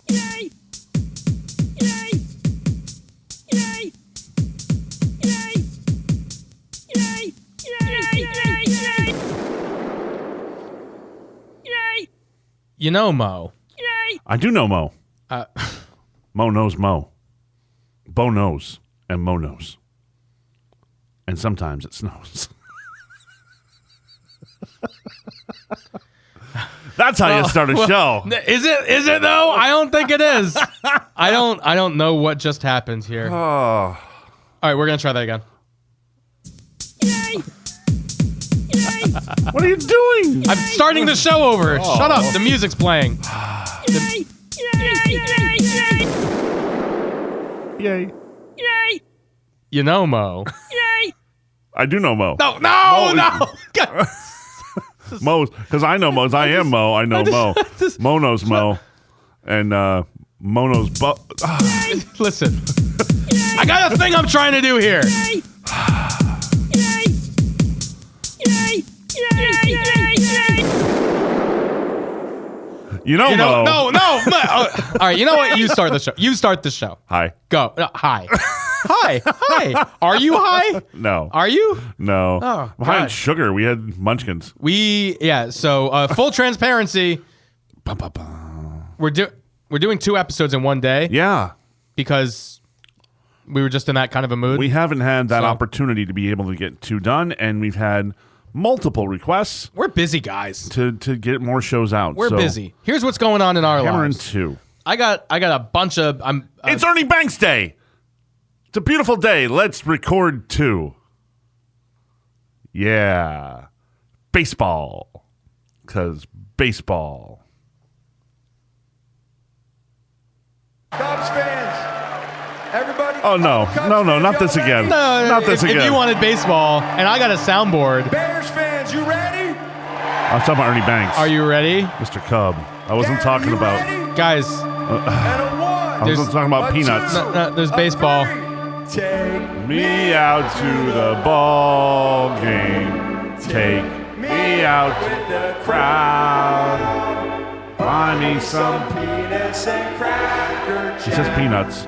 Yay! Yay! Yay! Yay! Yay! Yay! Yay! You know, Mo. Yay! I do know Mo. Uh, Mo knows Mo. Bo knows, and Mo knows. And sometimes it snows. That's how you start a show. Is it? Is it though? I don't think it is. I don't know what just happened here. Oh. All right, we're gonna try that again. Yay! Yay! What are you doing? I'm starting the show over. Shut up. The music's playing. Yay! Yay! Yay! Yay. Yay! You know, Mo. Yay! I do know Mo. No. God. Mo's, because I know Mo's. I am Mo. I know Mo. Mo knows Mo. And Mo knows Bo. Listen. I got a thing I'm trying to do here. Yay! Yay! Yay! Yay! Yay! You know Mo. No. All right, you know what? You start the show. You start the show. Hi. Go. No, hi. Hi. Are you high? No. Are you? No. Oh, We're high on God. sugar. We had munchkins. So full transparency, we're doing 2 episodes in one day Yeah. because we were just in that kind of a mood. We haven't had that So- opportunity to be able to get 2 done, and we've had multiple requests We're busy guys. to get more shows out. We're So, busy. Here's what's going on in our Hammer in lives. 2. I got a bunch of It's Ernie Banks Day. It's a beautiful day. Let's record 2. Yeah. Baseball. Because baseball. Cubs fans, everybody. Oh, no. Cubs No, fans, not y'all this ready? again. No, Not this if again. you wanted baseball, and I got a soundboard. Bears fans, you ready? I was talking about Ernie Banks. Are you ready, Mr. Cub. I wasn't Gary, talking you about. ready? guys? And a one. I wasn't talking about a peanuts. two, There's a baseball. three. Take Me out to the ball game. Take me out with the crowd. Buy me some. peanuts and cracker It says peanuts.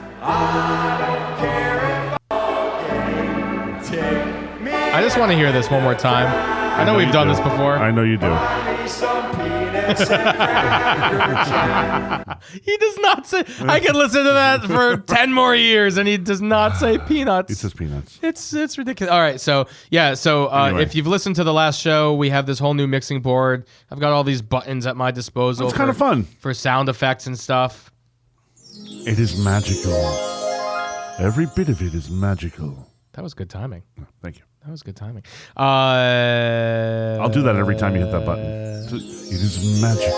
Take me I just want to hear this one more time. I know we've you done do. this before. I know you do. some peanuts and cracker He does not say. I can listen to that for 10 more years, and he does not say peanuts. It says peanuts. It's ridiculous. All right, so Anyway. if you've listened to the last show, we have this whole new mixing board. I've got all these buttons at my disposal. It's kind of fun. for sound effects and stuff. It is magical. Every bit of it is magical. That was good timing. Thank you. That was good timing. I'll do that every time you hit that button. It is magical.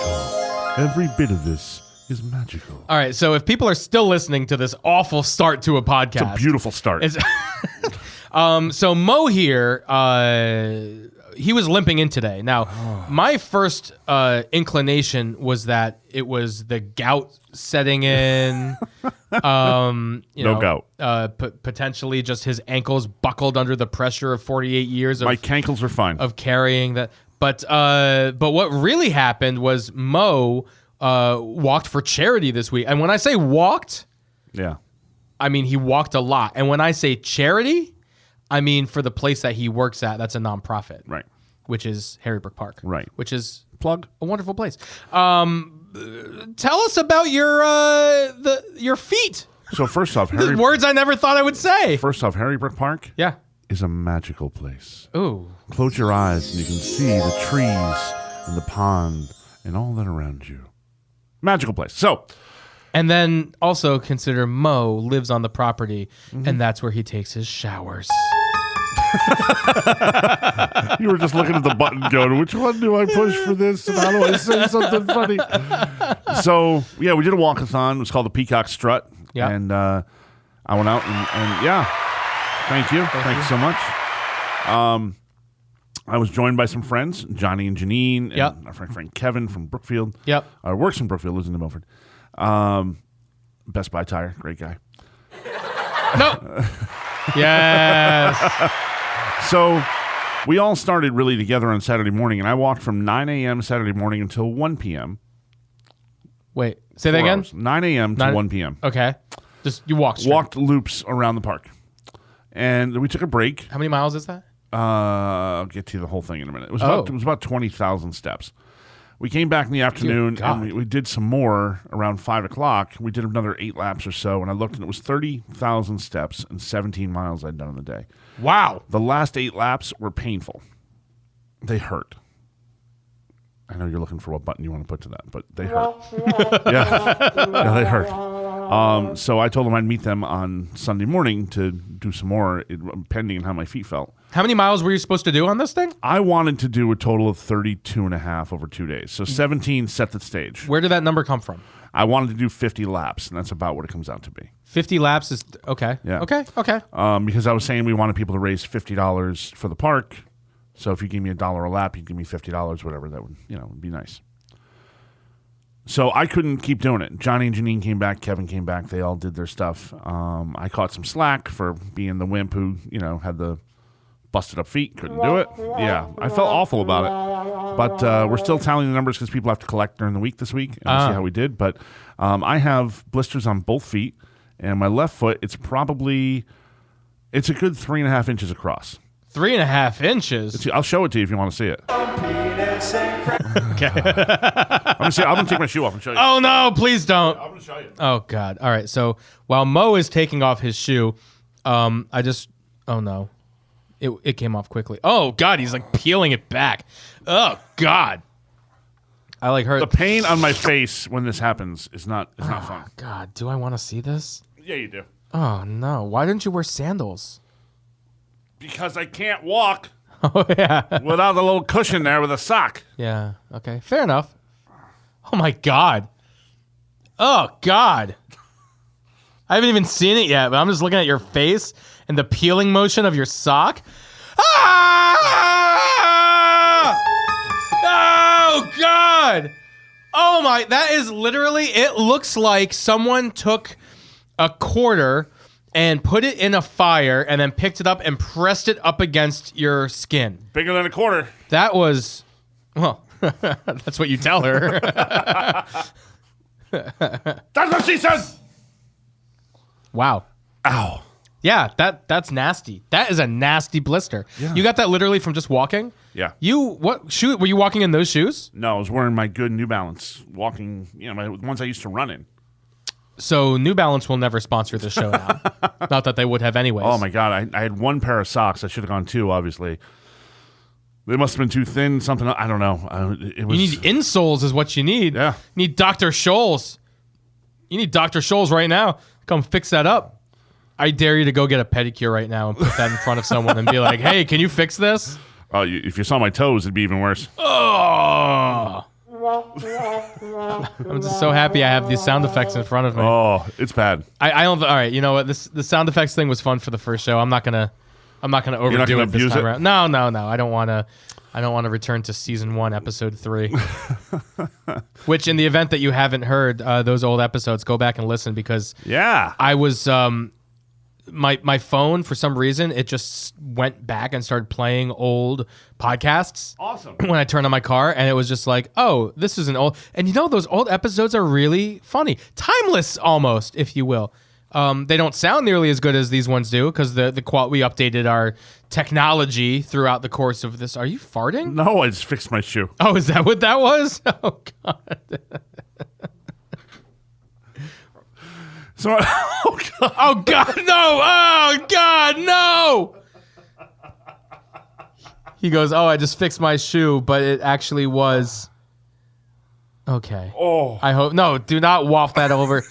Every bit of this is magical. All right, so if people are still listening to this awful start to a podcast, It's a beautiful start. It's- so Mo here, he was limping in today. Now, my first inclination was that it was the gout setting in. No gout. Potentially just his ankles buckled under the pressure of 48 years My cankles are fine. of carrying that. But what really happened was Mo walked for charity this week. And when I say walked, Yeah. I mean he walked a lot. And when I say charity, I mean for the place that he works at. That's a nonprofit, Right. which is Harry Brook Park, Right. which is Plug. a wonderful place. Tell us about your feet. So first off, The words I never thought I would say. Harry Brook Park Yeah. is a magical place. Ooh. Close your eyes and you can see the trees and the pond and all that around you. Magical place. So, And then also consider Mo lives on the property, Mm-hmm. and that's where he takes his showers. you were just looking at the button going, which one do I push for this and how do I say something funny? So, yeah, we did a walkathon. It was called the Peacock Strut. Yeah. And I went out and yeah, thank you. Thanks so much. I was joined by some friends, Johnny and Janine, and Yep. our friend Kevin from Brookfield. Yep. Works in Brookfield, lives in New Milford. Best Buy Tire, great guy. No. Yes. So we all started really together on Saturday morning, and I walked from 9 a.m. Saturday morning until 1 p.m. Wait, say that 4 again. hours. 9 a.m. to 9 1 p.m. Okay. Just you walked. Straight. Walked loops around the park. And we took a break. How many miles is that? I'll get to the whole thing in a minute. It was about 20,000 steps. We came back in the afternoon God. and we did some more around 5 o'clock. We did another 8 laps or so, and I looked and it was 30,000 steps and 17 miles I'd done in the day. Wow. The last 8 laps were painful. They hurt. I know you're looking for what button you want to put to that, but they hurt. yeah, they hurt. So I told them I'd meet them on Sunday morning to do some more, pending on how my feet felt. How many miles were you supposed to do on this thing? I wanted to do a total of 32 and a half over 2 days. So 17 set the stage. Where did that number come from? I wanted to do 50 laps, and that's about what it comes out to be. 50 laps is okay. Yeah. Okay. Because I was saying we wanted people to raise $50 for the park. So if you give me $1 a lap, you give me $50, whatever. That would, would be nice. So I couldn't keep doing it. Johnny and Janine came back. Kevin came back. They all did their stuff. I caught some slack for being the wimp who, had the busted up feet. Couldn't do it. Yeah, I felt awful about it. But we're still tallying the numbers because people have to collect during the week this week. And we'll see how we did. But I have blisters on both feet. And my left foot, it's a good 3.5 inches across. 3.5 inches. I'll show it to you if you want to see it. Penis and cracker. I'm gonna take my shoe off and show you. Oh no! Please don't. I'm gonna show you. Oh God! All right. So while Mo is taking off his shoe, oh no, it came off quickly. Oh God! He's like peeling it back. Oh God! I like her. The pain on my face when this happens is not fun. God, do I want to see this? Yeah, you do. Oh no! Why didn't you wear sandals? Because I can't walk Oh yeah. without the little cushion there with a sock. Yeah. Okay. Fair enough. Oh my God. Oh God. I haven't even seen it yet, but I'm just looking at your face and the peeling motion of your sock. Ah! Oh God. Oh my. That is literally. It looks like someone took a quarter and put it in a fire and then picked it up and pressed it up against your skin. Bigger than a quarter. That was, well, that's what you tell her. That's what she said. Wow. Ow. Yeah, that's nasty. That is a nasty blister. Yeah. You got that literally from just walking? Yeah. What shoe were you walking in those shoes? No, I was wearing my good New Balance, walking, my ones I used to run in. So New Balance will never sponsor this show now. Not that they would have anyways. Oh my God, I had one pair of socks. I should have gone 2, obviously. They must have been too thin, something, I don't know. It was, You need insoles is what you need. Yeah. You need Dr. Scholl's. You need Dr. Scholl's right now. Come fix that up. I dare you to go get a pedicure right now and put that in front of someone and be like, hey, can you fix this? if you saw my toes, it'd be even worse. Oh. I'm just so happy I have these sound effects in front of me. Oh, it's bad. I don't. All right, you know what? The sound effects thing was fun for the first show. I'm not gonna overdo gonna it this abuse time it? around. No. I don't want to return to season 1, episode 3. Which, in the event that you haven't heard those old episodes, go back and listen because Yeah. I was my phone for some reason it just went back and started playing old podcasts. Awesome. When I turned on my car, and it was just like, oh, this is an old. And those old episodes are really funny, timeless almost, if you will. They don't sound nearly as good as these ones do because we updated our technology throughout the course of this. Are you farting? No, I just fixed my shoe. Oh, is that what that was? Oh God. So, oh God. Oh God, no! Oh God, no! He goes, oh, I just fixed my shoe, but it actually was. Okay. Oh. I hope no. Do not waft that over.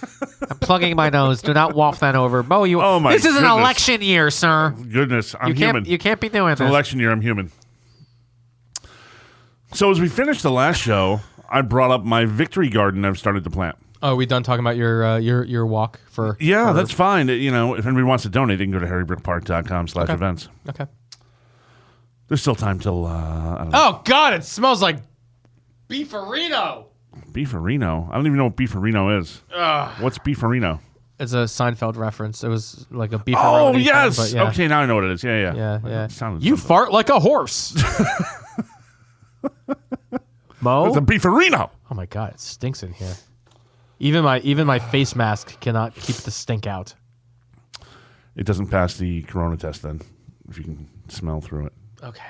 I'm plugging my nose. Do not waft that over, Mo. Oh, my This is an goodness. election year, sir. Goodness, I'm human. You can't be doing It's an this. election year. I'm human. So as we finished the last show, I brought up my victory garden I've started to plant. Oh, are we done talking about your walk for? Yeah, for- that's fine. If anybody wants to donate, they can go to harrybrookpark.com/events. okay. There's still time till, I don't know, Oh God, it smells like beefarino. Beefarino. I don't even know what Beefarino is. What's Beefarino? It's a Seinfeld reference. It was like a beefaroni. Oh, thing, yes. but yeah. Okay, now I know what it is. Yeah. Yeah. It sounded You something. fart like a horse. Mo? It's a Beefarino. Oh my God, it stinks in here. Even my face mask cannot keep the stink out. It doesn't pass the corona test then, if you can smell through it. Okay.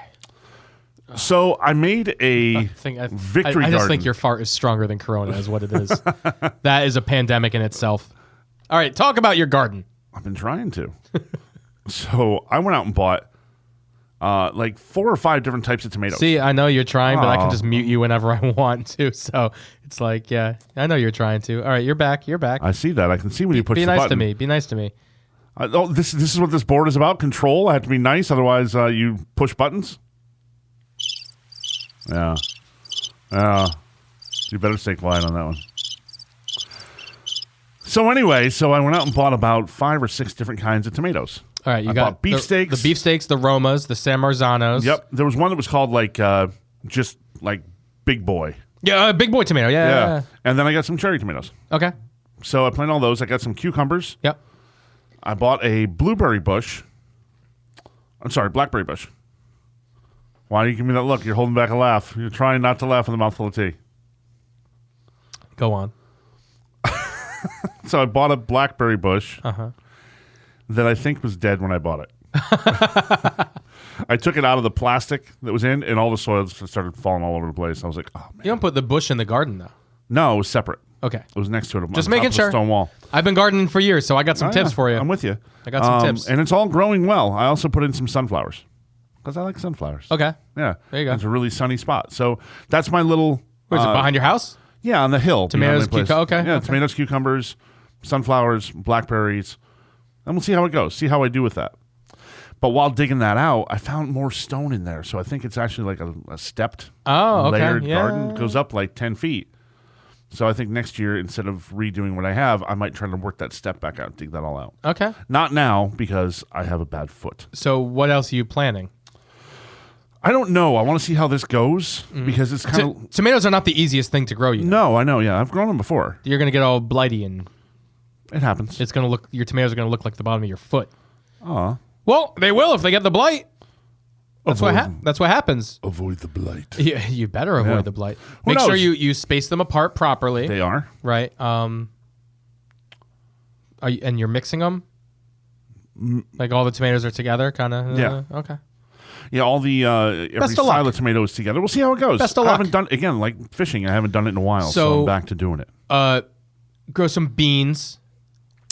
So I made a victory I just garden. think your fart is stronger than Corona, is what it is. That is a pandemic in itself. All right, talk about your garden. I've been trying to. So I went out and bought like 4 or 5 different types of tomatoes. See, I know you're trying, but I can Oh. just mute you whenever I want to. So it's like, yeah, I know you're trying to. All right, you're back. You're back. I see that. I can see when you push Be the nice button. to me. Be nice to me. This is what this board is about. Control. I have to be nice, otherwise you push buttons. Yeah. You better stay quiet on that one. So anyway, I went out and bought about 5 or 6 different kinds of tomatoes. All right, you I got bought beefsteaks. The beefsteaks, the Romas, the San Marzanos. Yep. There was one that was called like just like Big Boy. Yeah, big boy tomato. Yeah. And then I got some cherry tomatoes. Okay. So I planted all those. I got some cucumbers. Yep. I bought a blueberry bush. I'm sorry, blackberry bush. Why do you give me that look? You're holding back a laugh. You're trying not to laugh with a mouthful of tea. Go on. So I bought a blackberry bush that I think was dead when I bought it. I took it out of the plastic that was in, and all the soil just started falling all over the place. I was like, oh, man. You don't put the bush in the garden, though. No, it was separate. Okay. It was next to it. Just on top making of the sure. stone wall. I've been gardening for years, so I got some Oh, tips yeah. for you. I'm with you. I got some tips. And it's all growing well. I also put in some sunflowers because I like sunflowers. Okay. Yeah. There you go. It's a really sunny spot. So that's my little. Where is it, behind your house? Yeah, on the hill. Tomatoes, behind my place. okay, Yeah, okay. tomatoes, cucumbers, sunflowers, blackberries. And we'll see how it goes. See how I do with that. But while digging that out, I found more stone in there. So I think it's actually like a stepped, layered garden. It goes up like 10 feet. So I think next year, instead of redoing what I have, I might try to work that step back out, dig that all out. Okay. Not now, because I have a bad foot. So what else are you planning? I don't know. I want to see how this goes, because it's kind of... Tomatoes are not the easiest thing to grow. No, I know, yeah. I've grown them before. You're going to get all blighty, and It happens. it's going to look. Your tomatoes are going to look like the bottom of your foot. Aw. Well, they will if they get the blight. That's what Avoid- That's what happens. Avoid the blight. You better avoid Yeah. the blight. Who Make sure knows? you space them apart properly. They are. Right. And you're mixing them? Like all the tomatoes are together, kind of? Yeah. Okay. Yeah, all the every Best of style luck. of tomatoes together. We'll see how it goes. Best of I luck. haven't done again like fishing. I haven't done it in a while, so So- I'm back to doing it. Grow some beans.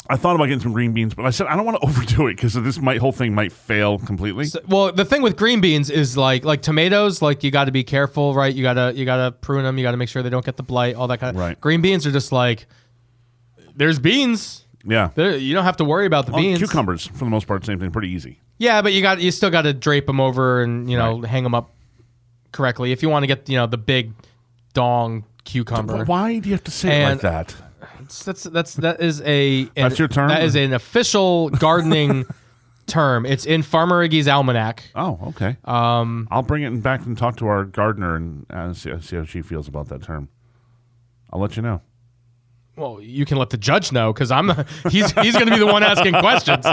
I thought about getting some green beans, but I said I don't want to overdo it because whole thing might fail completely. Well, the thing with green beans is like tomatoes, like you got to be careful, right? You gotta prune them. You got to make sure they don't get the blight, all that kind of. Right. Green beans are just like, there's beans. Yeah, You don't have to worry about the beans. cucumbers for the most part, same thing, pretty easy. Yeah, but you still got to drape them over and hang them up correctly if you want to get the big dong cucumber. Why do you have to say it like And- that? That is a That's your term? That is an official gardening term. It's in Farmer Iggy's almanac. Oh, okay. I'll bring it back and talk to our gardener and see how she feels about that term. I'll let you know. Well, you can let the judge know because he's going to be the one asking questions.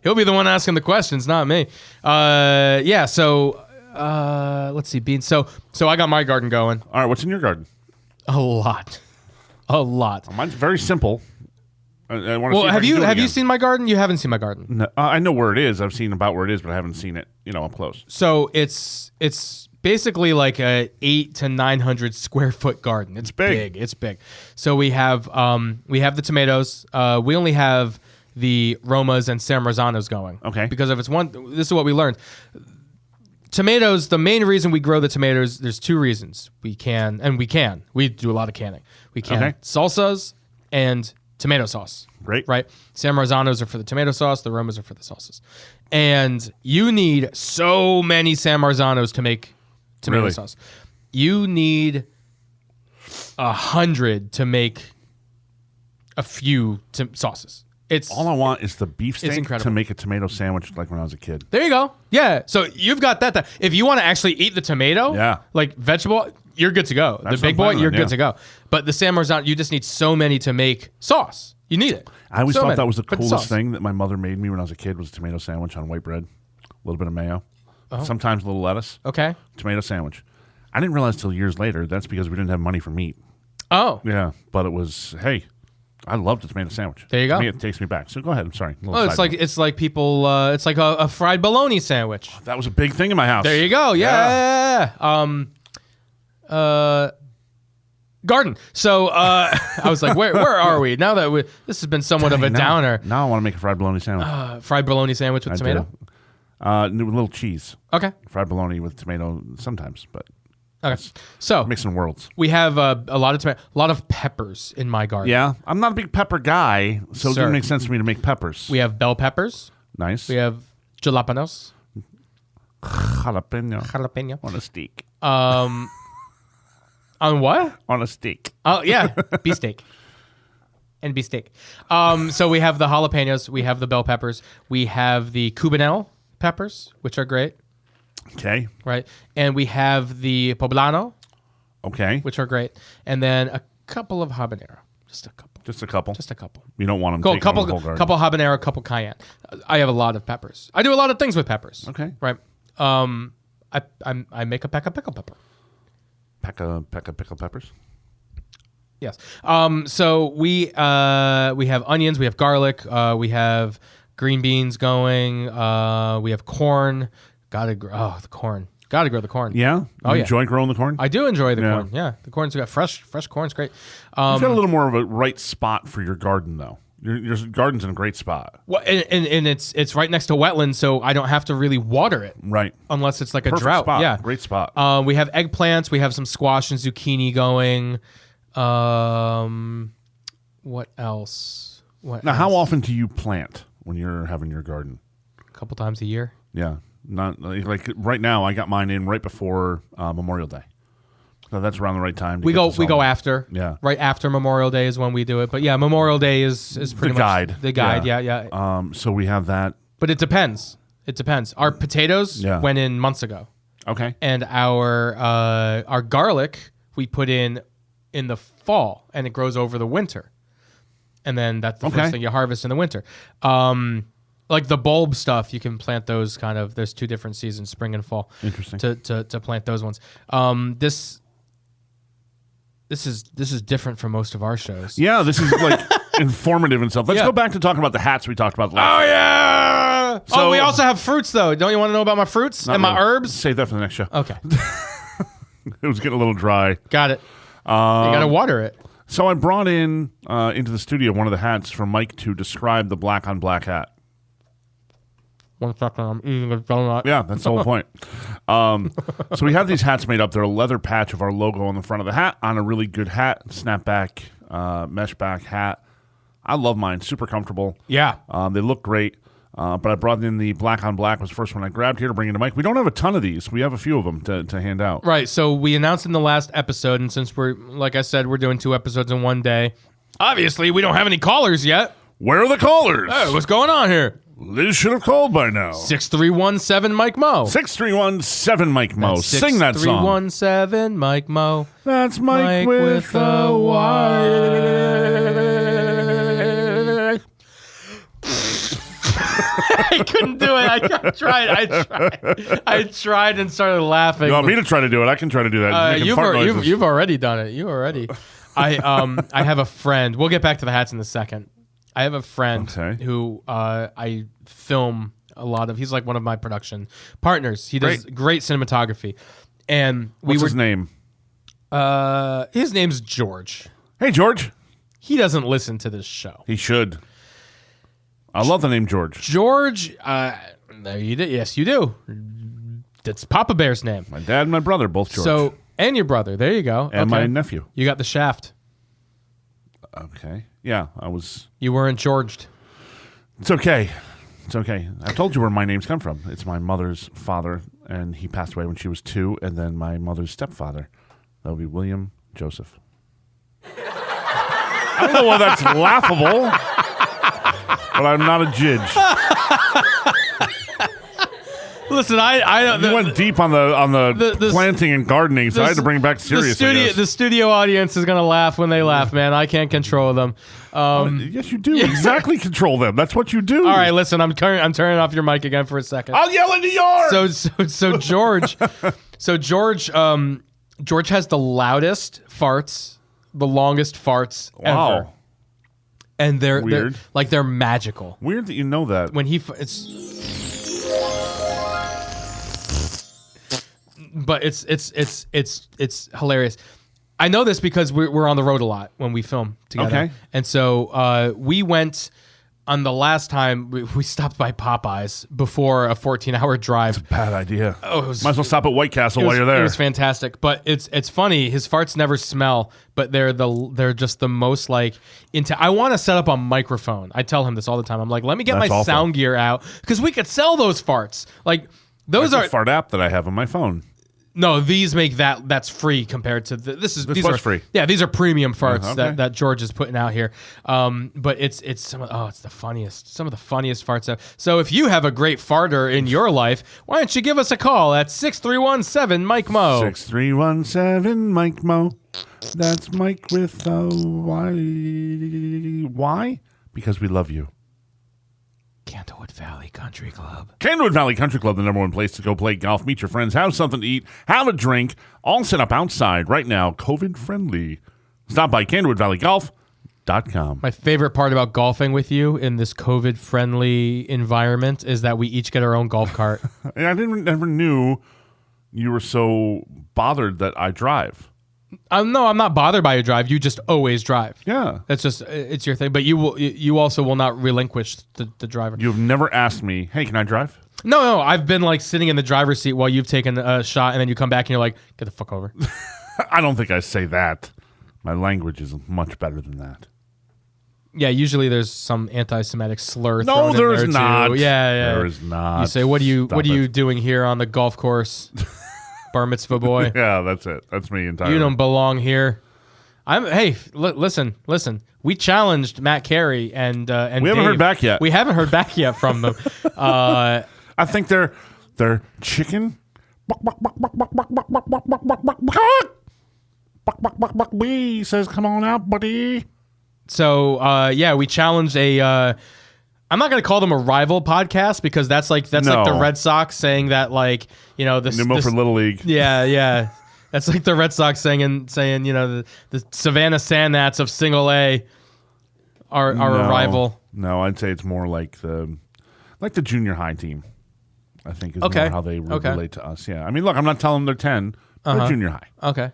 He'll be the one asking the questions, not me. Yeah. So let's see, beans. So I got my garden going. All right, what's in your garden? A lot. Mine's very simple. I want to. Well, have you seen my garden? You haven't seen my garden. No, I know where it is. I've seen about where it is, but I haven't seen it. Up close. So it's basically like a 800 to 900 square foot garden. It's big. It's big. So we have the tomatoes. We only have the Romas and San Marzanos going. Okay. Because if it's one, this is what we learned. Tomatoes. The main reason we grow the tomatoes, there's 2 reasons. We do a lot of canning. We can Okay. salsas and tomato sauce. Great. Right? San Marzanos are for the tomato sauce. The Romas are for the sauces. And you need so many San Marzanos to make tomato Really? sauce. You need 100 to make a few sauces. It's All I want is the beefsteak incredible. to make a tomato sandwich like when I was a kid. there you go. Yeah. So you've got that. If you want to actually eat the tomato, Yeah. like vegetable, you're good to go. That's the big what I'm boy, planning you're on, good yeah. to go. But the San Marzano, you just need so many to make sauce. You need it. I always So thought many. that was the Put coolest sauce. thing that my mother made me when I was a kid was a tomato sandwich on white bread, a little bit of mayo, sometimes a little lettuce, Okay. tomato sandwich. I didn't realize till years later that's because we didn't have money for meat. Oh. Yeah, but it was, hey, I love the tomato sandwich. There you go. To me, it takes me back. So go ahead. I'm sorry. A little Oh, side it's like people. It's like a fried bologna sandwich. note. That was a big thing in my house. There you go. Yeah. Garden. So I was like, where are we now that this has been somewhat of a downer? Now I want to make a fried bologna sandwich. Fried bologna sandwich with I tomato. do. With a little cheese. Okay. Fried bologna with tomato sometimes, but Okay. So mixing worlds. we have a lot of tomato, a lot of peppers in my garden. Yeah, I'm not a big pepper guy, so it Sir. didn't make sense for me to make peppers. We have bell peppers. Nice. We have jalapenos. Jalapeno on a steak. On what? On a steak. Oh yeah, beefsteak. And beefsteak. So we have the jalapenos, we have the bell peppers, we have the cubanelle peppers, which are great, Okay. right? And we have the poblano, Okay. which are great, and then a couple of habanero, just a couple, Just a couple. just a couple. You don't want them Cool, taking over the whole garden. couple habanero, couple cayenne. I have a lot of peppers. I do a lot of things with peppers. Okay. Right. I make a peck of pickled pepper. Peck of pickled peppers. Yes. So we have onions, we have garlic, we have green beans going, we have corn. The corn. Gotta grow the corn. Yeah. Oh, You yeah. enjoy growing the corn? I do enjoy the Yeah. corn. Yeah, the corn's got fresh corn's great. You've got a little more of a right spot for your garden, though. Your garden's in a great spot. Well, and it's right next to wetlands, so I don't have to really water it Right. unless it's like a Perfect drought. spot. Yeah. Great spot. We have eggplants. We have some squash and zucchini going. What else? Now, how often do you plant when you're having your garden? A couple times a year. Yeah. Not like right now. I got mine in right before Memorial Day, so that's around the right time. We go after. Yeah. Right after Memorial Day is when we do it. But yeah, Memorial Day is pretty much guide. the guide. Yeah. Yeah. So we have that. But it depends. It depends. Our potatoes Yeah. went in months ago, Okay. and our garlic we put in the fall, and it grows over the winter, and then that's the Okay. first thing you harvest in the winter. Like the bulb stuff, you can plant those kind of. There's two different seasons, spring and fall. Interesting. To plant those ones. This is different from most of our shows. Yeah, this is like informative and stuff. Let's Yeah. go back to talking about the hats we talked about last. Oh yeah. So- we also have fruits though. Don't you want to know about my fruits and my really. herbs? Save that for the next show. Okay, It was getting a little dry. got it. You gotta water it. So I brought in into the studio one of the hats for Mike to describe the black on black hat. 1 second, I'm eating a donut. Yeah, that's the whole point. So we have these hats made up. They're a leather patch of our logo on the front of the hat on a really good hat, snapback, mesh back hat. I love mine. Super comfortable. Yeah. They look great. But I brought in the black on black was the first one I grabbed here to bring into Mike. We don't have a ton of these. We have a few of them to hand out. Right. So we announced in the last episode, and since like I said, we're doing 2 episodes in one day. Obviously, we don't have any callers yet. Where are the callers? Hey, what's going on here? Liz should have called by now. 6317 Mike Mo. 6317 Mike Mo. Sing that song. 6317 Mike Mo. That's Mike with a Y. I couldn't do it. I tried and started laughing. You want me to try to do it? I can try to do that. Making fart noises. You've already done it. You already. I have a friend. We'll get back to the hats in a second. I have a friend Okay. who I film a lot of. He's like one of my production partners. He does great cinematography, and What's his name? his name's George. Hey, George. He doesn't listen to this show. He should. I love the name George. George, there you do. Yes, you do. That's Papa Bear's name. My dad and my brother, both George. So, and your brother. There you go. and my nephew. You got the shaft. Okay. Yeah, I was. You weren't Georged. It's okay. It's okay. I told you where my names come from. It's my mother's father, and he passed away when she was 2, and then my mother's stepfather. That would be William Joseph. I don't know why that's laughable, but I'm not a judge. Listen, I don't. You went deep on the planting and gardening, so I had to bring it back serious. The studio audience is gonna laugh when they laugh, man. I can't control them. Yes, you do. Exactly control them. That's what you do. All right, listen, I'm turning off your mic again for a second. I'll yell into yours. So George, George has the loudest farts, the longest farts ever. Wow. and they're Weird. they're magical. Weird that you know that. When but it's hilarious. I know this because we're on the road a lot when we film together. Okay. And so we went on the last time we stopped by Popeyes before a 14-hour drive. Bad idea. Oh, it was, Might as well stop at White Castle it while was- you're there. It was fantastic, but it's funny. His farts never smell, but they're just the most like into. I want to set up a microphone. I tell him this all the time. I'm like, let me get That's my awful. sound gear out because we could sell those farts. Like those That's are a fart app that I have on my phone. no. These make that's free compared to these was are free. Yeah, these are premium farts okay. that George is putting out here. But it's it's the funniest. Some of the funniest farts ever. So if you have a great farter in your life, why don't you give us a call at 6317 Mike Mo. 6317 Mike Mo. That's Mike with a Y. Why? Because we love you. Candlewood Valley Country Club. Candlewood Valley Country Club, the number one place to go play golf, meet your friends, have something to eat, have a drink, all set up outside right now, COVID friendly. Stop by CandlewoodValleyGolf.com. My favorite part about golfing with you in this COVID-friendly environment is that we each get our own golf cart. And I never knew you were so bothered that I drive. No, I'm not bothered by your drive. You just always drive. Yeah. That's just it's your thing. But you also will not relinquish the driver. You've never asked me, hey, can I drive? No. I've been like sitting in the driver's seat while you've taken a shot, and then you come back and you're like, get the fuck over. I don't think I say that. My language is much better than that. Yeah, usually there's some anti-Semitic slur. No, thrown in there's there, too. not. Yeah. There is not. You say, what are you Stop it. doing here on the golf course, bar mitzvah boy? Yeah, that's it. That's me entirely. You don't belong here. Listen. We challenged Matt Carey and We haven't Dave. heard back yet. We haven't heard back yet from them. I think they're chicken. He says, "Come on out, buddy." So we challenged a. I'm not going to call them a rival podcast because that's like the No. Red Sox saying that this New Milford Little League. Yeah. That's like the Red Sox saying the Savannah Sandnats of Single A are a rival. No, I'd say it's more like the junior high team. I think is Okay. more how they Okay. relate to us. Yeah, I mean, look, I'm not telling them they're 10. They're junior high Okay.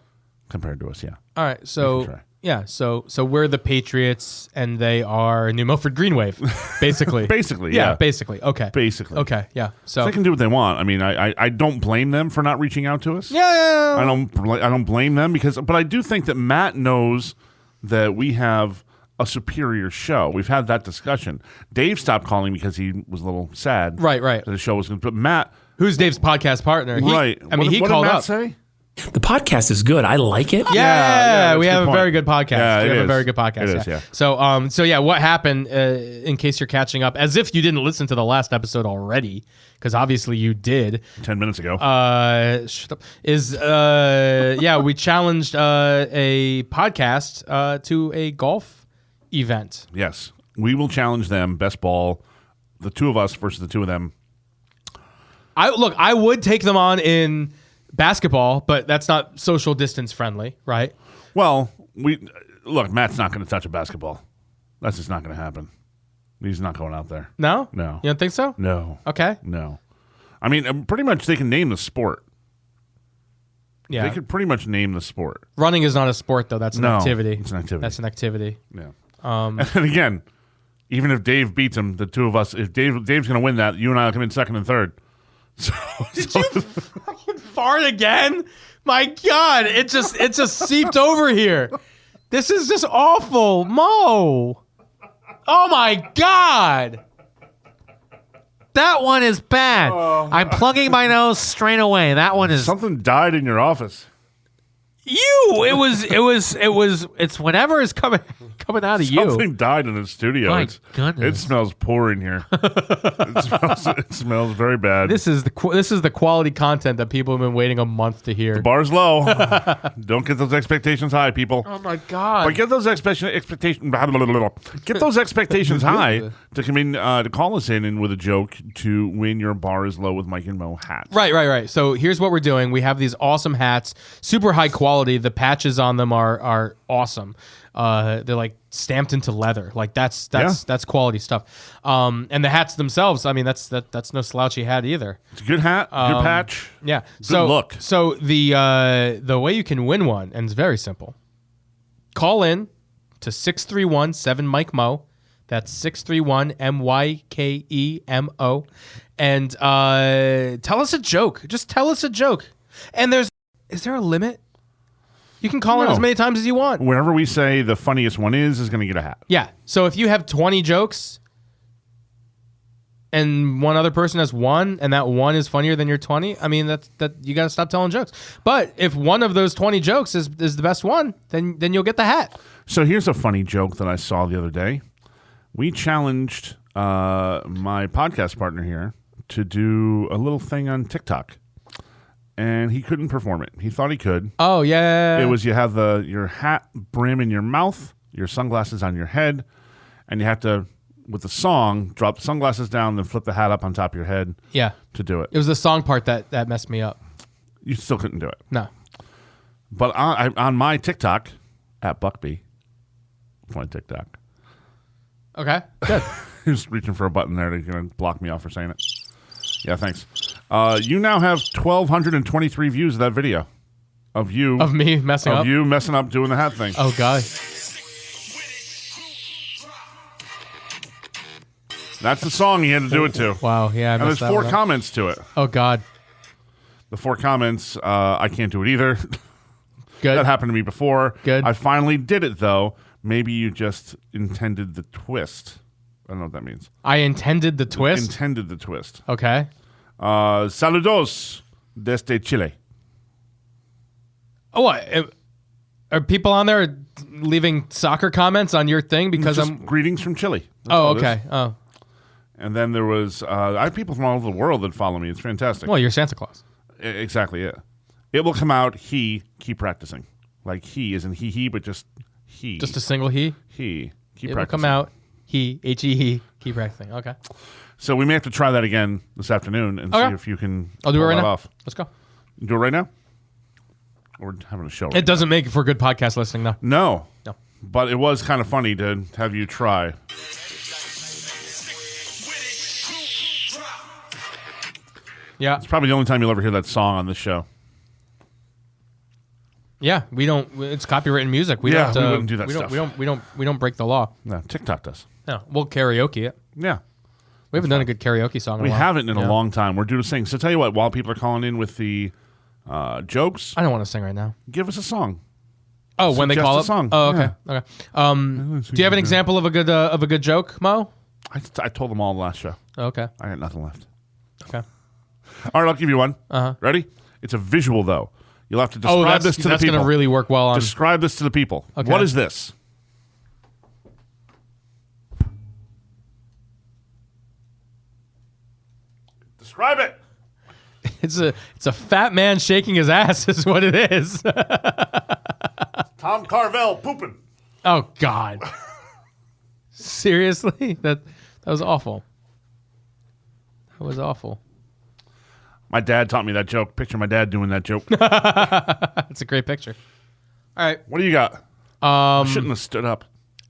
compared to us. Yeah, All right. can So try. yeah. So we're the Patriots and they are New Milford Green Wave, basically. Basically, Yeah. yeah. Basically. Okay. basically. Okay. Yeah. So. They can do what they want. I mean, I don't blame them for not reaching out to us. yeah. I don't blame them but I do think that Matt knows that we have a superior show. We've had that discussion. Dave stopped calling because he was a little sad. Right. That the show was going to. But Matt, Who's Dave's podcast partner? right? I mean, what, he what called did Matt up. say? The podcast is good. I like it. Yeah, that's we a good have a point. very good podcast. Yeah, we it have a is. very good podcast. It is, yeah. So yeah, what happened? In case you're catching up, as if you didn't listen to the last episode already, because obviously you did. 10 minutes ago. Shut up. We challenged a podcast to a golf event. Yes. We will challenge them, best ball, the two of us versus the two of them. I would take them on in basketball, but that's not social distance friendly, right? Well, Matt's not going to touch a basketball. That's just not going to happen. He's not going out there. No? No. You don't think so? No. Okay. No. I mean, pretty much they can name the sport. Yeah. They could pretty much name the sport. Running is not a sport, though. That's an No, activity. it's an activity. That's an activity. Yeah. And again, even if Dave beats him, the two of us, if Dave's going to win that, you and I will come in second and third. So, Fart again? My God, it just seeped over here. This is just awful, Mo. Oh my God. That one is bad. I'm plugging my nose straight away. That one is something died in your office. It's whatever is coming out of you. Something died in the studio. My It goodness. smells poor in here. it smells very bad. This is the quality content that people have been waiting a month to hear. Bar's low. Don't get those expectations high, people. Oh my God. But get those expectations. Get those expectations high to come in to call us in and with a joke to win your Bar is Low with Mike and Mo hat. Right. So here's what we're doing. We have these awesome hats, super high quality. The patches on them are awesome. They're like stamped into leather. Like that's quality stuff. And the hats themselves, I mean, that's no slouchy hat either. It's a good hat, good patch. Yeah. Good look. So the way you can win one, and it's very simple. Call in to 631-7-MIKE-MO. That's 631-MYKEMO. And tell us a joke. Just tell us a joke. And is there a limit? You can call in No. as many times as you want. Whenever we say the funniest one is going to get a hat. Yeah. So if you have 20 jokes and one other person has one, and that one is funnier than your 20, I mean, that you got to stop telling jokes. But if one of those 20 jokes is the best one, then you'll get the hat. So here's a funny joke that I saw the other day. We challenged my podcast partner here to do a little thing on TikTok, and he couldn't perform it. He thought he could. Oh, yeah. It was you have your hat brim in your mouth, your sunglasses on your head, and you have to, with the song, drop the sunglasses down, then flip the hat up on top of your head to do it. It was the song part that messed me up. You still couldn't do it. No. But on my TikTok, at Buckby, my TikTok, Okay, good. he was reaching for a button there to block me off for saying it. Yeah, thanks. You now have 1,223 views of that video of you Of me messing up? of you messing up doing the hat thing. Oh, God. That's the song he had to do it to. Wow, yeah. I And there's messed that 4 one up. comments to it. Oh, God. The 4 comments, I can't do it either. Good. That happened to me before. Good. I finally did it, though. Maybe you just intended the twist. I don't know what that means. I intended the twist? Intended the twist. Okay. Saludos desde Chile. Oh, what? Are people on there leaving soccer comments on your thing because Just I'm... greetings from Chile. That's Oh, all it is. okay. Oh. And then there was I have people from all over the world that follow me. It's fantastic. Well, you're Santa Claus. Exactly it. It will come out. Keep practicing. Like he isn't he, but just he. Just a single he? he. Keep It'll practicing. come out. He. Keep practicing. Okay. So we may have to try that again this afternoon and Okay. see if you can. I'll do it pull right that now. Off. Let's go. You do it right now. We're having a show. Right It doesn't make for good podcast listening, though. now. No. But it was kind of funny to have you try. Yeah. It's probably the only time you'll ever hear that song on this show. Yeah. We don't... It's copywritten music. We Yeah, don't... we wouldn't do that we stuff. We don't break the law. No, TikTok does. No. We'll karaoke it. Yeah. We haven't done a good karaoke song in We a while. haven't in Yeah. a long time. We're due to sing. So tell you what, while people are calling in with the jokes, I don't want to sing right now. give us a song. Oh, when they Suggest call a up? song. Oh, okay. Okay. Do you have an example of a good joke, Mo? I told them all the last show. Okay. I got nothing left. Okay. All right, I'll give you one. Uh-huh. Ready? It's a visual, though. You'll have to describe this to the that's people. going to really work well on... Describe this to the people. Okay. What is this? Describe it. It's a fat man shaking his ass is what it is. Tom Carvel pooping. Oh, God. Seriously? That was awful. That was awful. My dad taught me that joke. Picture my dad doing that joke. That's a great picture. All right. What do you got? I shouldn't have stood up.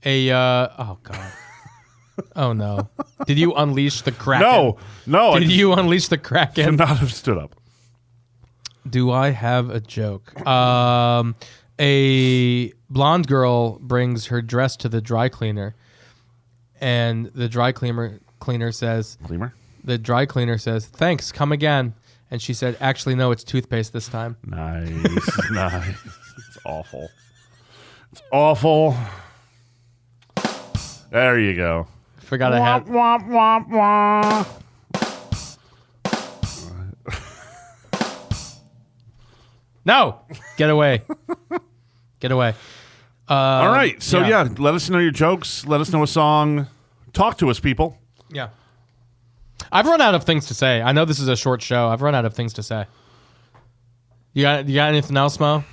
Oh, God. Oh, no. Did you unleash the Kraken? No. Did I you unleash the Kraken? should not have stood up. Do I have a joke? A blonde girl brings her dress to the dry cleaner, and the dry cleaner says, Cleaner? the dry cleaner says, "Thanks, come again." And she said, "Actually, no, it's toothpaste this time." Nice. Nice. It's awful. It's awful. There you go. Forgot I had. Womp, womp, womp. No, get away, get away. All right. So, yeah, let us know your jokes. Let us know a song. Talk to us, people. Yeah. I've run out of things to say. I know this is a short show. I've run out of things to say. You got anything else, Mo?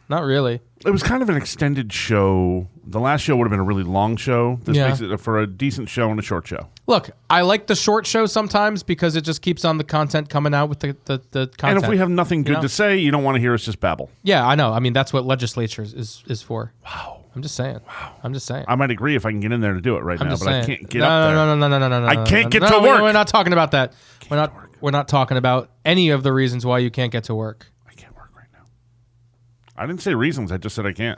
Not really. It was kind of an extended show. The last show would have been a really long show. This Yeah. makes it for a decent show and a short show. Look, I like the short show sometimes because it just keeps on the content coming out with the content. And if we have nothing good know? to say, you don't want to hear us just babble. Yeah, I know. I mean, that's what legislature is for. Wow. I'm just saying. Wow. I'm just saying. I might agree if I can get in there to do it right I'm now, just but saying. I can't get no, up there. No. I can't get no, to work. We're not talking about that. We're not talking about any of the reasons why you can't get to work. I can't work right now. I didn't say reasons. I just said I can't.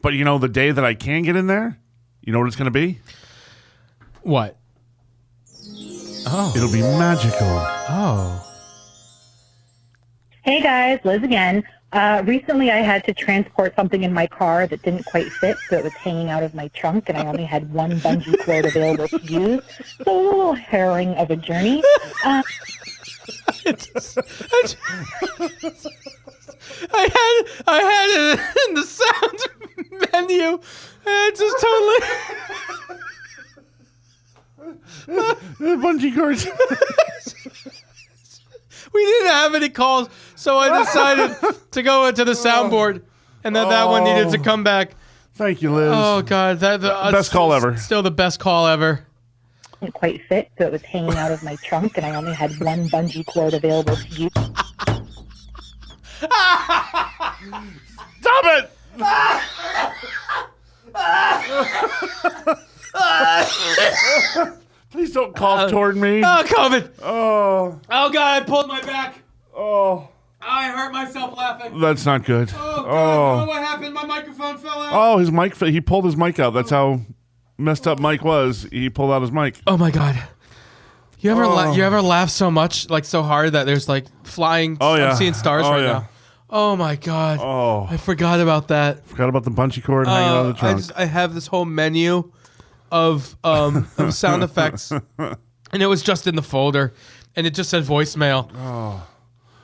But you know, the day that I can get in there, you know what it's going to be? What? It'll be magical. Oh. Hey guys, Liz again. Recently I had to transport something in my car that didn't quite fit, so it was hanging out of my trunk, and I only had one bungee cord available to use. So a little harrowing of a journey. I had it in the sound menu. And it just totally. Bungee cords. We didn't have any calls, so I decided to go into the soundboard, and then that one needed to come back. Thank you, Liz. Oh God, Best call ever. Still the best call ever. Didn't quite fit, so it was hanging out of my trunk, and I only had one bungee cord available to use. Stop it! Please don't cough toward me. Oh, COVID. Oh, Oh God, I pulled my back. oh, I hurt myself laughing. that's not good. Oh God, Oh, what happened? My microphone fell out. oh, his mic. He pulled his mic out. That's how messed up Mike was. He pulled out his mic. Oh my God. You ever you ever laugh so much, like so hard that there's like flying? Oh, yeah. I'm seeing stars Oh, right yeah. now. Oh my God. Oh, I forgot about that. forgot about the bungee cord hanging out of the trunk. I have this whole menu of sound effects, and it was just in the folder, and it just said voicemail.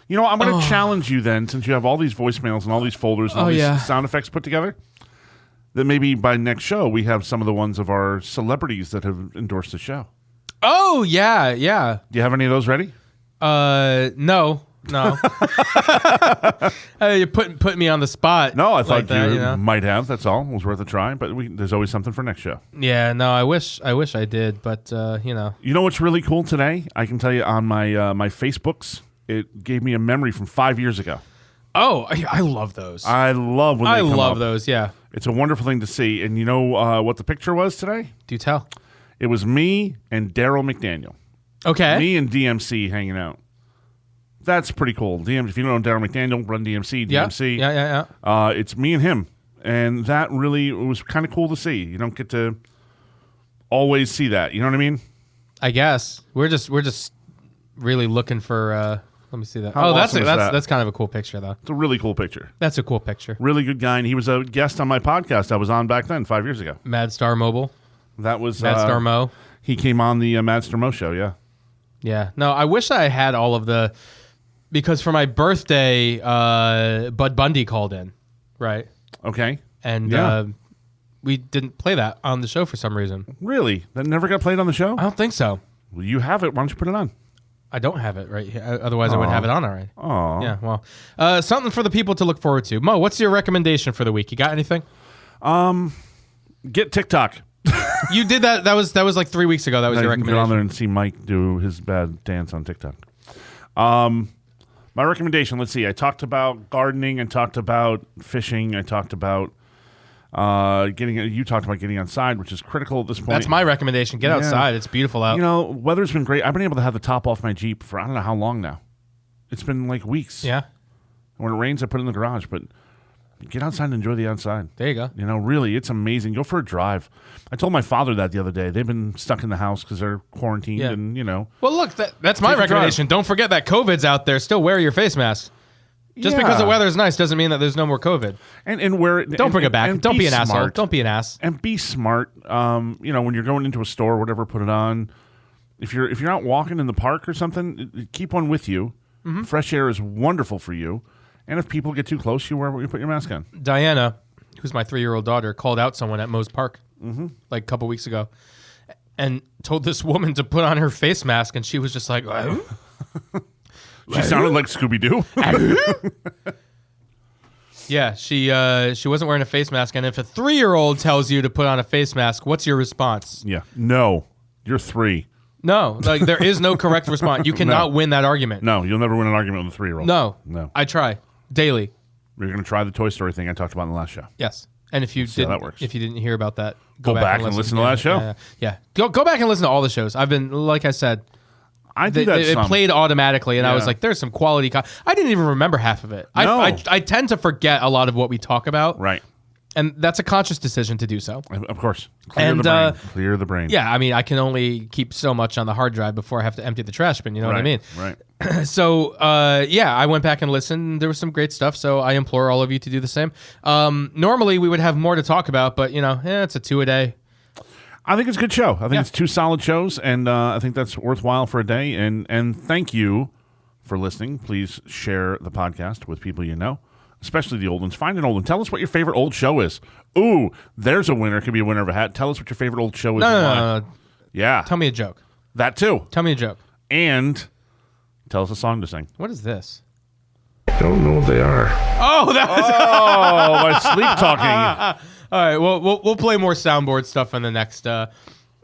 You know, I'm going to challenge you then, since you have all these voicemails and all these folders and all these yeah. sound effects put together, that maybe by next show we have some of the ones of our celebrities that have endorsed the show. Oh yeah. Do you have any of those ready? No. You put me on the spot. No, I thought like that, you you know? might have. That's all. It was worth a try. But there's always something for next show. Yeah, no, I wish I did, but you know. You know what's really cool today? I can tell you on my my Facebooks, it gave me a memory from 5 years ago. Oh, I love those. I love when they I come love up. those. Yeah. It's a wonderful thing to see. And you know what the picture was today? Do tell. It was me and Daryl McDaniel. Okay. Me and DMC hanging out. That's pretty cool. If you don't know Daryl McDaniel, run DMC. Yeah. DMC. Yeah. It's me and him, and that really was kind of cool to see. You don't get to always see that. You know what I mean? I guess we're just really looking for. Let me see that. How That's awesome is that? that's kind of a cool picture though. It's a really cool picture. That's a cool picture. Really good guy, and he was a guest on my podcast I was on back then, 5 years ago. Mad Star Mobile. That was Mad Star Mo. He came on the Mad Star Mo show. Yeah. Yeah. No, I wish I had all of the, because for my birthday, Bud Bundy called in, right? Okay. And Yeah. we didn't play that on the show for some reason. Really? That never got played on the show? I don't think so. Well, you have it. Why don't you put it on? I don't have it right here. Otherwise, I would have it on already. Oh. Yeah. Well, something for the people to look forward to. Mo, what's your recommendation for the week? You got anything? Get TikTok. You did that. That was like 3 weeks ago. That was Now your you can get on recommendation. there and see Mike do his bad dance on TikTok. My recommendation, let's see. I talked about gardening. I talked about fishing. I talked about you talked about getting outside, which is critical at this point. That's my recommendation. Get outside. It's beautiful out. You know, weather's been great. I've been able to have the top off my Jeep for I don't know how long now. It's been like weeks. Yeah. When it rains, I put it in the garage, but get outside and enjoy the outside. There you go. You know, really, it's amazing. Go for a drive. I told my father that the other day. They've been stuck in the house because they're quarantined Yeah. and, you know. Well, look, that's my Take a recommendation. Don't forget that COVID's out there. Still wear your face mask. Just because the weather is nice doesn't mean that there's no more COVID. And wear it. Don't bring it back. Don't be an asshole. smart. Don't be an ass. And be smart. You know, when you're going into a store or whatever, put it on. If you're out walking in the park or something, keep one with you. Mm-hmm. Fresh air is wonderful for you. And if people get too close, you put your mask on. Diana, who's my 3-year-old daughter, called out someone at Moe's Park like a couple weeks ago and told this woman to put on her face mask, and she was just like, She sounded like Scooby-Doo. Yeah, she wasn't wearing a face mask, and if a 3-year-old tells you to put on a face mask, what's your response? Yeah. No, you're 3. No, like there is no correct response. You cannot win that argument. No, you'll never win an argument with a 3-year-old. No, No. I try daily. We're going to try the Toy Story thing I talked about in the last show. Yes, and if you see how didn't, that works. if you didn't hear about that, Go back and listen to the last show. Yeah. Go back and listen to all the shows. I've been, like I said, I do that it some. played automatically, and I was Yeah. like, "There's some quality." I didn't even remember half of it. No. I tend to forget a lot of what we talk about, Right. and that's a conscious decision to do so. Of course. Clear And, the brain. Clear the brain. Yeah, I mean, I can only keep so much on the hard drive before I have to empty the trash bin. You know what I mean? Right. So, yeah, I went back and listened. There was some great stuff, so I implore all of you to do the same. Normally, we would have more to talk about, but, it's a 2-a-day. I think it's a good show. I think it's 2 solid shows, and I think that's worthwhile for a day. And thank you for listening. Please share the podcast with people you know, especially the old ones. Find an old one. Tell us what your favorite old show is. Ooh, there's a winner. Could be a winner of a hat. Tell us what your favorite old show is. and why. No. Yeah. Tell me a joke. That too. Tell me a joke. And tell us a song to sing. What is this? Don't know what they are. Oh, that was... Oh, my sleep talking. All right, well, we'll play more soundboard stuff on the next on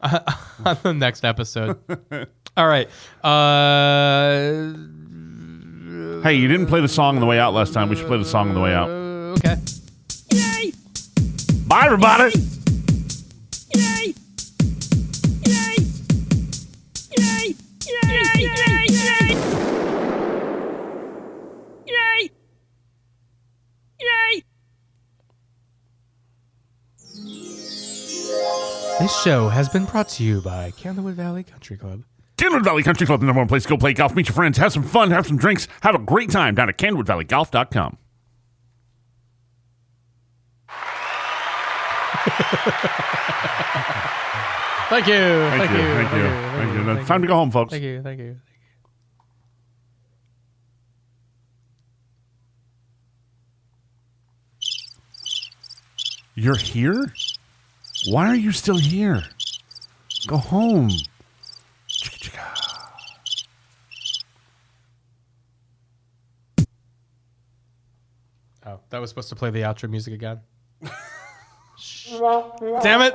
the next episode. All right. Hey, you didn't play the song on the way out last time. We should play the song on the way out. Okay. Yay! Bye, everybody. Yay! Yay! Yay! Yay! Yay! Yay! Yay! This show has been brought to you by Candlewood Valley Country Club. Candlewood Valley Country Club, the number one place to go play golf, meet your friends, have some fun, have some drinks, have a great time down at CandlewoodValleyGolf.com. Thank you. Thank you. Now it's time to go home, folks. Thank you. You're here? Why are you still here? Go home. Oh, that was supposed to play the outro music again. Damn it.